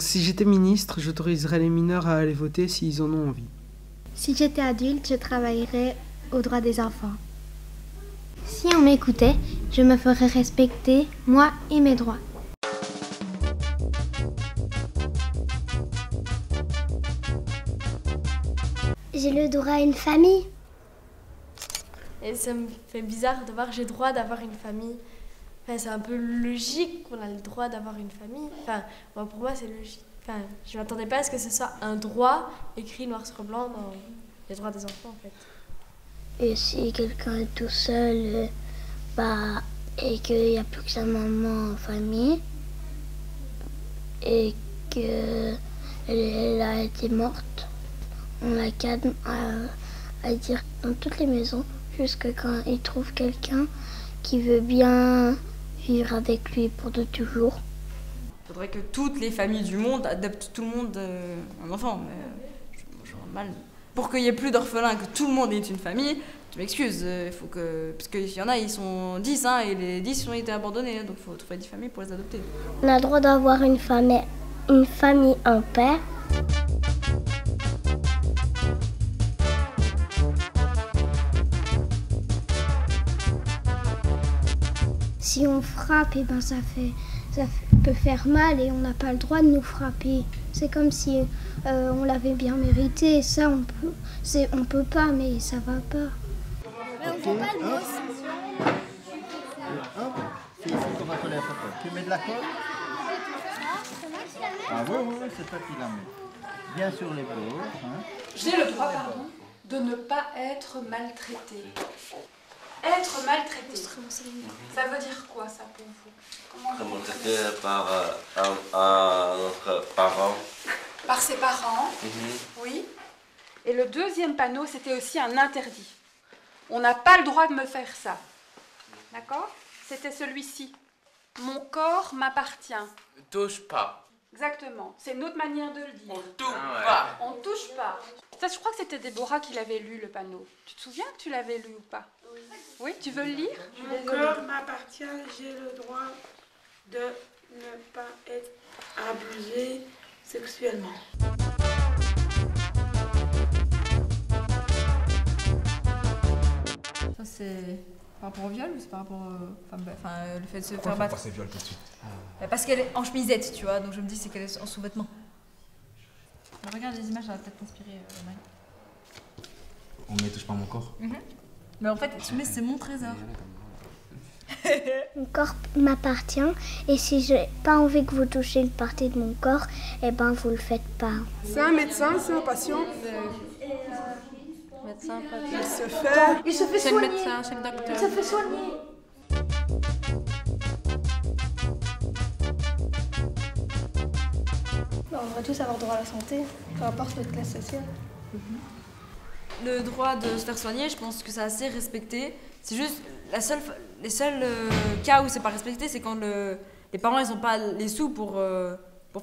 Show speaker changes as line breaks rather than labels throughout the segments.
Si j'étais ministre, j'autoriserais les mineurs à aller voter s'ils en ont envie.
Si j'étais adulte, je travaillerais aux droits des enfants. Si on m'écoutait, je me ferais respecter, moi et mes droits.
J'ai le droit à une famille.
Et ça me fait bizarre de voir que j'ai le droit d'avoir une famille. Enfin, c'est un peu logique qu'on a le droit d'avoir une famille. Enfin, moi, pour moi, c'est logique. Enfin, je ne m'attendais pas à ce que ce soit un droit écrit noir sur blanc dans les droits des enfants, en fait.
Et si quelqu'un est tout seul, et qu'il n'y a plus que sa maman en famille, et qu'elle a été morte, on la calme à dire dans toutes les maisons, jusqu'à quand il trouve quelqu'un qui veut bien vivre avec lui pour de toujours.
Il faudrait que toutes les familles du monde adoptent tout le monde un enfant. Mais je vois mal. Pour qu'il n'y ait plus d'orphelins, que tout le monde ait une famille, tu m'excuses, il faut que... Parce qu'il y en a, ils sont 10, hein, et les 10 ont été abandonnés, donc il faut trouver 10 familles pour les adopter.
On a le droit d'avoir une famille, un père.
Si on frappe, ça peut faire mal et on n'a pas le droit de nous frapper. C'est comme si on l'avait bien mérité. Ça, on peut pas, mais ça va pas.
Mais on voit pas le mot.
Tu mets de la colle? Ah oui, c'est toi qui la mets. Bien sur les bords. Hein.
J'ai le droit, de ne pas être maltraitée. Être maltraité, ça veut dire quoi ça pour vous?
Être maltraité par notre parent.
Par ses parents, oui. Et le deuxième panneau, c'était aussi un interdit. On n'a pas le droit de me faire ça. D'accord? C'était celui-ci. Mon corps m'appartient.
Ne touche pas.
Exactement. C'est une autre manière de le dire.
On touche pas.
On touche pas. Ça, je crois que c'était Déborah qui l'avait lu, le panneau. Tu te souviens que tu l'avais lu ou pas? Oui, tu veux le lire?
Mon corps m'appartient, j'ai le droit de ne pas être abusé sexuellement.
Ça, c'est par rapport au viol ou c'est par rapport le fait de se faire battre?
Pourquoi c'est viol tout de suite?
Parce qu'elle est en chemisette, tu vois, donc je me dis c'est qu'elle est en sous-vêtements. Regarde les images, ça va peut-être t'inspirer, Marie.
On ne touche pas mon corps.
Mais en fait, tu mets, c'est mon trésor.
Mon corps m'appartient et si j'ai pas envie que vous touchiez une partie de mon corps, vous le faites pas.
C'est un médecin, c'est un patient.
Médecin,
Il se fait
c'est le médecin, c'est le docteur.
Il se fait soigner.
On devrait tous avoir droit à la santé, peu importe notre classe sociale.
Le droit de se faire soigner, je pense que c'est assez respecté. C'est juste les seuls cas où c'est pas respecté, c'est quand les parents ils ont pas les sous pour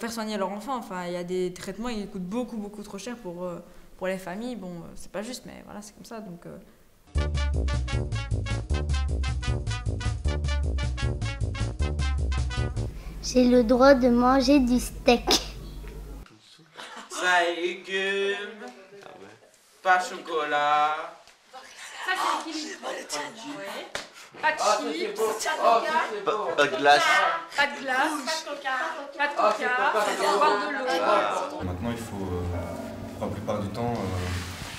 faire soigner leur enfant. Enfin, il y a des traitements qui coûtent beaucoup trop cher pour les familles. Bon, c'est pas juste, mais voilà, c'est comme ça. Donc.
J'ai le droit de manger du steak.
Pas légumes, pas chocolat.
Ça, c'est équilibré. Pas de chips,
Pas de glace.
pas de glace, pas de coca, boire de l'eau.
Maintenant, il faut, pour la plupart du temps,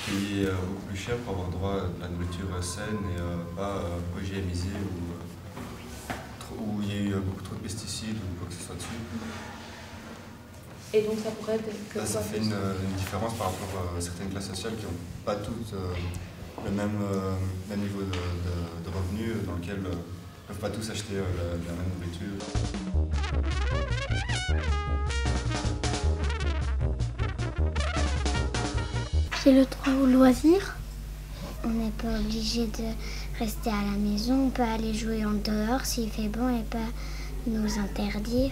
payer beaucoup plus cher pour avoir droit à de la nourriture saine et pas OGMisée où il y a eu beaucoup trop de pesticides ou quoi que ce soit dessus.
Et donc ça pourrait être que
Ça fait une différence par rapport à certaines classes sociales qui n'ont pas toutes le même niveau de revenus dans lequel ils ne peuvent pas tous acheter la même nourriture.
J'ai le droit au loisir. On n'est pas obligé de rester à la maison. On peut aller jouer en dehors s'il fait bon et pas nous interdire.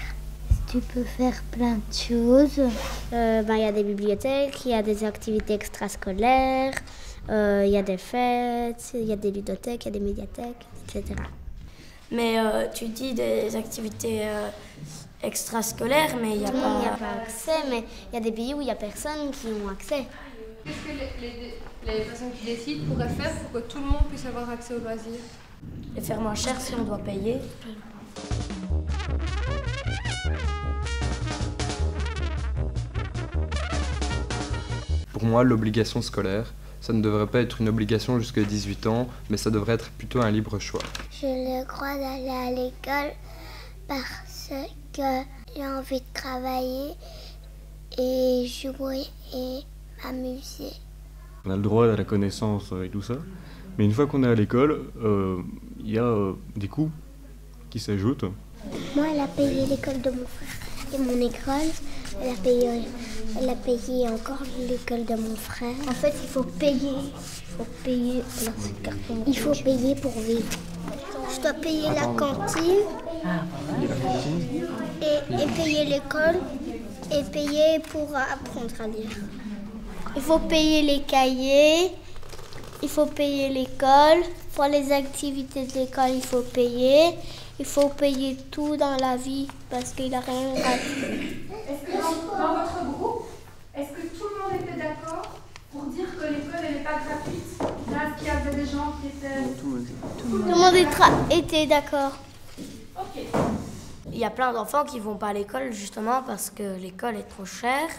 Tu peux faire plein de choses. Y a des bibliothèques, il y a des activités extrascolaires, il y a des fêtes, il y a des ludothèques, il y a des médiathèques, etc.
Mais tu dis des activités
extrascolaire, mais il n'y a pas accès, mais il y a des pays où il n'y a personne qui ont accès.
Qu'est-ce que les personnes qui décident pourraient faire pour que tout le monde puisse avoir accès aux loisirs?
Les faire moins cher si on doit payer.
Pour moi, l'obligation scolaire, ça ne devrait pas être une obligation jusqu'à 18 ans, mais ça devrait être plutôt un libre choix.
J'ai le droit d'aller à l'école parce que j'ai envie de travailler et jouer et m'amuser.
On a le droit à la connaissance et tout ça, mais une fois qu'on est à l'école, il y a des coûts qui s'ajoutent.
Moi, elle a payé l'école de mon frère et mon école. Elle a payé encore l'école de mon frère. En fait, il faut payer. Il faut payer pour vivre. Je dois payer la cantine et payer l'école et payer pour apprendre à lire. Il faut payer les cahiers, il faut payer l'école. Pour les activités de l'école, il faut payer. Il faut payer tout dans la vie parce qu'il n'a rien gratuit.
Est-ce que dans votre groupe, est-ce que tout le monde était d'accord pour dire que l'école n'est pas gratuite? Là, est-ce qu'il y avait des gens qui étaient...
Tout le monde était d'accord.
Ok.
Il y a plein d'enfants qui ne vont pas à l'école justement parce que l'école est trop chère.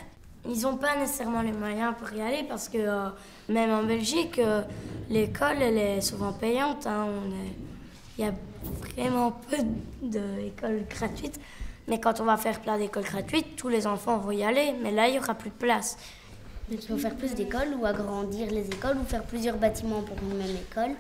Ils n'ont pas nécésairement les moyens pour y aller parce que même en Belgique, l'école elle est souvent payante. Hein. Il y a vraiment peu d'écoles gratuites. Mais quand on va faire plein d'écoles gratuites, tous les enfants vont y aller. Mais là, il n'y aura plus de place. Il faut faire plus d'écoles ou agrandir les écoles ou faire plusieurs bâtiments pour une même école.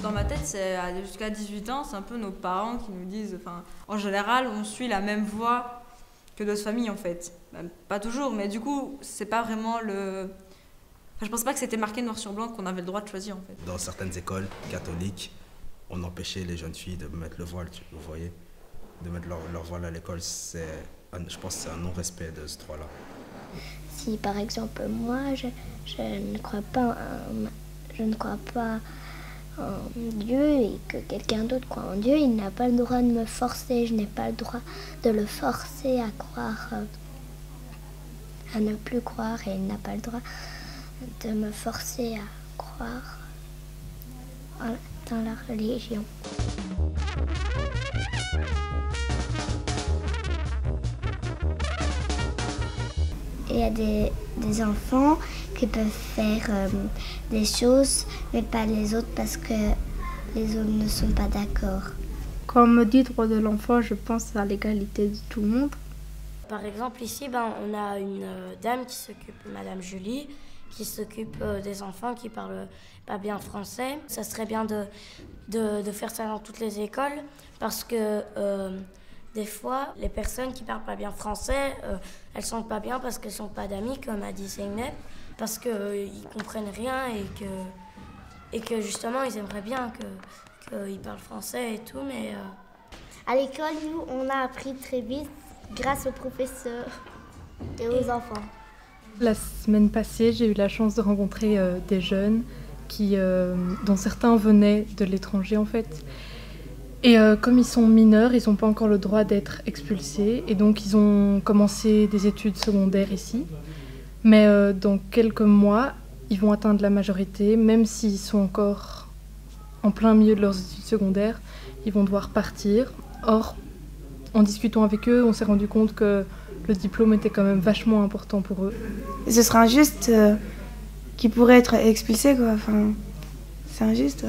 Dans ma tête, c'est jusqu'à 18 ans, c'est un peu nos parents qui nous disent... En général, on suit la même voie que notre famille, en fait. Pas toujours, mais du coup, c'est pas vraiment le... je pense pas que c'était marqué noir sur blanc qu'on avait le droit de choisir, en fait.
Dans certaines écoles catholiques, on empêchait les jeunes filles de mettre le voile, vous voyez. De mettre leur voile à l'école, je pense que c'est un non-respect de ce droit-là.
Si par exemple moi je ne crois pas en Dieu et que quelqu'un d'autre croit en Dieu, il n'a pas le droit de me forcer, je n'ai pas le droit de le forcer à croire, à ne plus croire, et il n'a pas le droit de me forcer à croire dans la religion. Il y a des enfants qui peuvent faire des choses, mais pas les autres parce que les autres ne sont pas d'accord.
Quand on me dit droit de l'enfant, je pense à l'égalité de tout le monde.
Par exemple, ici, on a une dame qui s'occupe, Madame Julie, qui s'occupe des enfants qui parlent pas bien français. Ça serait bien de faire ça dans toutes les écoles parce que des fois, les personnes qui parlent pas bien français, elles sont pas bien parce qu'elles sont pas d'amis, comme a dit Zeynep, parce qu'ils comprennent rien et que justement, ils aimeraient bien qu'ils parlent français et tout, mais... À l'école, nous, on a appris très vite grâce aux professeurs et aux enfants.
La semaine passée, j'ai eu la chance de rencontrer des jeunes dont certains venaient de l'étranger, en fait. Et comme ils sont mineurs, ils n'ont pas encore le droit d'être expulsés. Et donc, ils ont commencé des études secondaires ici. Mais dans quelques mois, ils vont atteindre la majorité. Même s'ils sont encore en plein milieu de leurs études secondaires, ils vont devoir partir. Or, en discutant avec eux, on s'est rendu compte que le diplôme était quand même vachement important pour eux.
Ce serait injuste qu'ils pourraient être expulsés, quoi. Enfin, c'est injuste.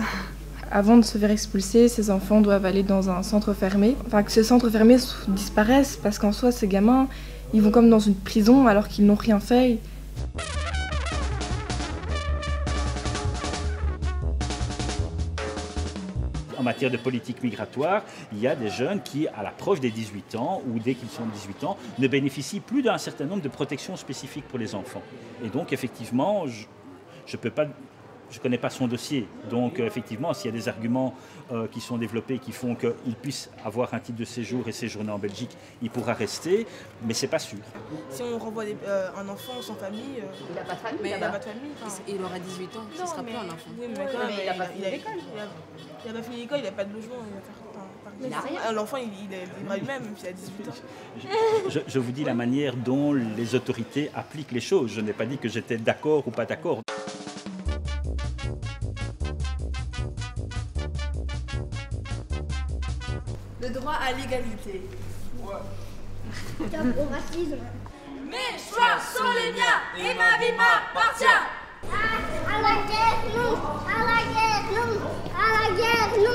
Avant de se faire expulser, ces enfants doivent aller dans un centre fermé. Enfin, que ce centre fermé disparaisse, parce qu'en soi, ces gamins, ils vont comme dans une prison alors qu'ils n'ont rien fait.
En matière de politique migratoire, il y a des jeunes qui, à l'approche des 18 ans, ou dès qu'ils sont 18 ans, ne bénéficient plus d'un certain nombre de protections spécifiques pour les enfants. Et donc, effectivement, je ne peux pas je ne connais pas son dossier. Donc effectivement, s'il y a des arguments qui sont développés qui font qu'il puisse avoir un titre de séjour et séjourner en Belgique, il pourra rester, mais ce n'est pas sûr.
Si on renvoie un enfant sans famille...
il n'a pas de famille.
Mais il n'a pas de famille.
Il aura 18 ans, ce ne sera plus un enfant.
Oui, mais il n'a pas fini l'école. Il n'a pas fini l'école, il n'a pas de logement.
Il n'a rien.
L'enfant, il vivra lui-même, même s'il a 18 ans.
Je vous dis la manière dont les autorités appliquent les choses. Je n'ai pas dit que j'étais d'accord ou pas d'accord.
Le droit à l'égalité.
Mes choix sont les miens et ma vie m'appartient.
À la guerre, non. À la guerre, non. À la guerre, non.